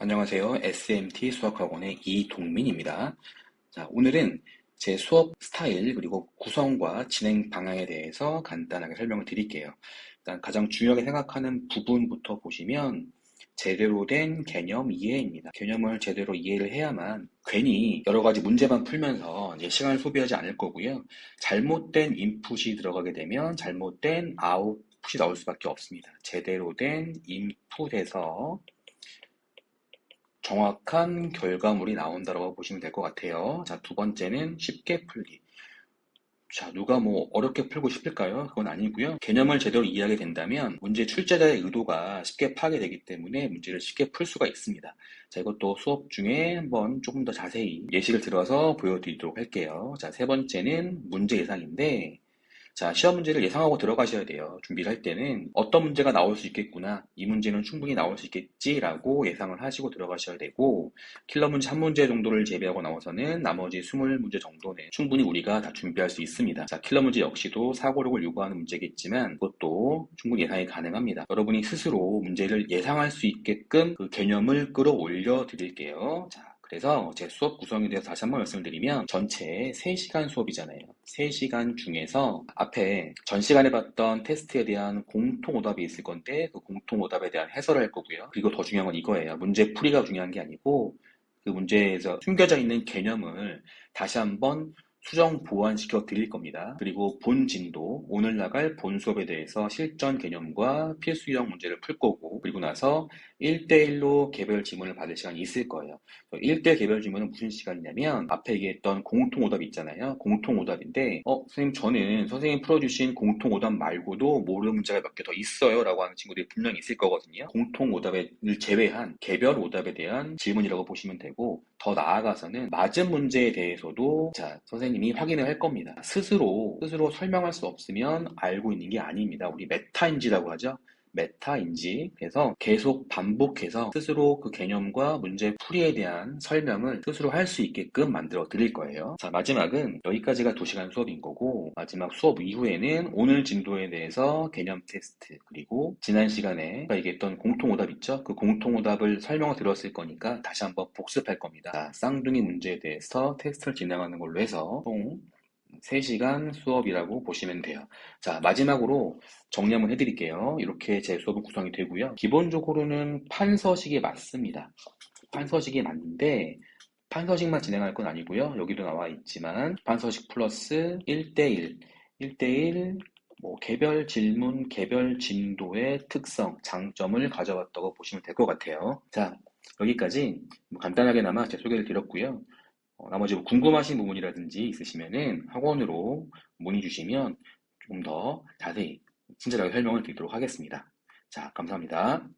안녕하세요. SMT 수학학원의 이동민입니다. 자, 오늘은 제 수업 스타일 그리고 구성과 진행 방향에 대해서 간단하게 설명을 드릴게요. 일단 가장 중요하게 생각하는 부분부터 보시면 제대로 된 개념 이해입니다. 개념을 제대로 이해를 해야만 괜히 여러 가지 문제만 풀면서 이제 시간을 소비하지 않을 거고요. 잘못된 인풋이 들어가게 되면 잘못된 아웃풋이 나올 수밖에 없습니다. 제대로 된 인풋에서 정확한 결과물이 나온다고 보시면 될 것 같아요. 자, 두 번째는 쉽게 풀기. 자, 누가 뭐 어렵게 풀고 싶을까요? 그건 아니고요. 개념을 제대로 이해하게 된다면 문제 출제자의 의도가 쉽게 파악이 되기 때문에 문제를 쉽게 풀 수가 있습니다. 자, 이것도 수업 중에 한번 조금 더 자세히 예시를 들어서 보여드리도록 할게요. 자, 세 번째는 문제 예상인데, 자, 시험 문제를 예상하고 들어가셔야 돼요. 준비를 할 때는 어떤 문제가 나올 수 있겠구나. 이 문제는 충분히 나올 수 있겠지라고 예상을 하시고 들어가셔야 되고, 킬러 문제 한 문제 정도를 제외하고 나와서는 나머지 20문제 정도는 충분히 우리가 다 준비할 수 있습니다. 자, 킬러 문제 역시도 사고력을 요구하는 문제겠지만 그것도 충분히 예상이 가능합니다. 여러분이 스스로 문제를 예상할 수 있게끔 그 개념을 끌어올려 드릴게요. 자, 그래서 제 수업 구성에 대해서 다시 한번 말씀을 드리면 전체 3시간 수업이잖아요. 3시간 중에서 앞에 전 시간에 봤던 테스트에 대한 공통 오답이 있을 건데 그 공통 오답에 대한 해설을 할 거고요. 그리고 더 중요한 건 이거예요. 문제 풀이가 중요한 게 아니고 그 문제에서 숨겨져 있는 개념을 다시 한번 수정 보완시켜 드릴 겁니다. 그리고 본 진도, 오늘 나갈 본 수업에 대해서 실전 개념과 필수 유형 문제를 풀 거고, 그리고 나서 1대1로 개별 질문을 받을 시간이 있을 거예요. 1대 개별 질문은 무슨 시간이냐면 앞에 얘기했던 공통 오답 있잖아요. 공통 오답인데 선생님 저는 선생님 풀어주신 공통 오답 말고도 모르는 문제가 몇 개 더 있어요 라고 하는 친구들이 분명히 있을 거거든요. 공통 오답을 제외한 개별 오답에 대한 질문이라고 보시면 되고, 더 나아가서는 맞은 문제에 대해서도 자 선생님이 확인을 할 겁니다. 스스로 설명할 수 없으면 알고 있는 게 아닙니다. 우리 메타인지라고 하죠. 메타인지. 그래서 계속 반복해서 스스로 그 개념과 문제 풀이에 대한 설명을 스스로 할 수 있게끔 만들어 드릴 거예요. 자, 마지막은 여기까지가 2시간 수업인 거고, 마지막 수업 이후에는 오늘 진도에 대해서 개념 테스트, 그리고 지난 시간에 아까 얘기했던 공통오답 있죠? 그 공통오답을 설명을 들었을 거니까 다시 한번 복습할 겁니다. 자, 쌍둥이 문제에 대해서 테스트를 진행하는 걸로 해서 총 3시간 수업이라고 보시면 돼요. 자, 마지막으로 정리 한번 해드릴게요. 이렇게 제 수업은 구성이 되고요. 기본적으로는 판서식이 맞습니다. 판서식이 맞는데 판서식만 진행할 건 아니고요. 여기도 나와 있지만 판서식 플러스 1대1, 1대1 뭐 개별 질문, 개별 진도의 특성, 장점을 가져왔다고 보시면 될 것 같아요. 자, 여기까지 간단하게나마 제 소개를 드렸고요. 나머지 뭐 궁금하신 부분이라든지 있으시면은 학원으로 문의 주시면 조금 더 자세히 친절하게 설명을 드리도록 하겠습니다. 자, 감사합니다.